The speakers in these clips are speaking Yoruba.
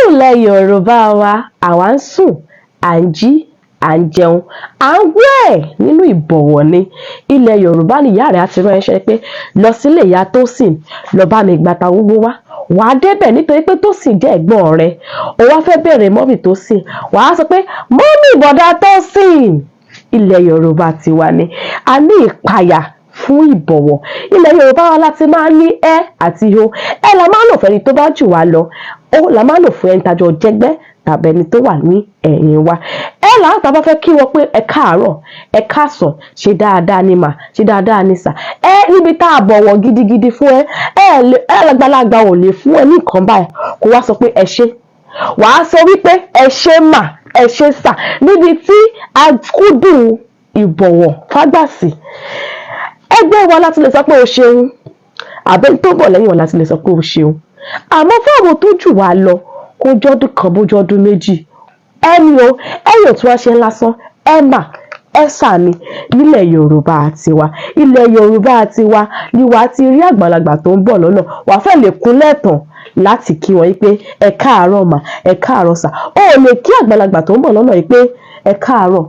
ilẹ̀ Yorùbá wa àwa ń sùn à ń jí à ń jẹun à ń wẹ̀ nínú ìbọ̀wọ̀ ni. Ilẹ̀ Yorùbá ni ìyá rẹ̀ á ti ránṣẹ́ pé lọ sílé ìyá Tósìn lọ bá mi gbata wúwo wá. Wà á débẹ̀ nítorí pé Tósìn jẹ́ ẹ̀gbọ́n rẹ̀. Ó wá fẹ́ bẹ̀rẹ̀ mọ́mì Tósìn. Wà á sọ pé mọ́mì bọ̀dá Tósìn. Ilẹ̀ Yorùbá tiwa ni. A ní ìpayà fún ìbọ̀wọ̀. Ilẹ̀ Yorùbá wa láti máa ní ẹ àti o. Ẹ la máa lò fún ẹni tó bá jù wá lọ. Ó la máa lò fún ẹni tájọ jẹ́gbẹ́ tàbí ẹni tó wà ní ẹ̀yìn wa. Ẹ là tá bá fẹ́ kí wọn pé ẹ káàárọ̀, ẹ káàsán, ṣe dáadáa ni mà, ṣe dáadáa ni sà. Níbi tá a bọ̀wọ̀ gidigidi fún àgbàlagbà ò lè fún ẹ ní nǹkan báyìí kó wá sọ pé ẹ ṣé. Wà á sọ wípé ẹ ṣé mà, ẹ ṣé sà. Níbi tí a kúndùn ìbọ̀wọ̀ fágbà sí. Ẹgbẹ́ wa láti lè sọ pé o ṣeun. Àbẹ́ni tó bọ̀ lẹ́yìn wa láti lè sọ pé o ṣeun. Àmọ́ fún àwọn tó jù wá lọ, kó jọ́dún kan bó jọ́dún méjì. Ẹ̀yin ò tún wá ṣe lásán. Ẹ mà, ẹ sà ni nílẹ̀ Yorùbá tiwa. Ilẹ̀ Yorùbá tiwa ni wà á ti rí àgbàlagbà tó ń bọ̀ lọ́nà. Wà á fẹ́ lè kúnlẹ̀ tán láti kí wọn pé ẹ káàárọ̀ mà, ẹ káàárọ̀ sà. O ò lè kí àgbàlagbà tó ń bọ̀ lọ́nà pé ẹ káàárọ̀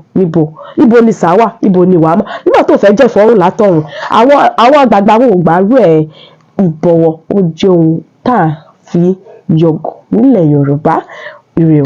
níbo ni sà wà, níbo ni wà á mọ̀. Nígbà tó fẹ́ jẹ́ fọ́rùn látọ̀run, àwọn àgbààgbà wọn ò gbárù ẹ̀. Ìbọ̀wọ̀ ó jẹ́ ohun tá a fi yọ̀gọ̀ nílẹ̀ Yorùbá. Ire o.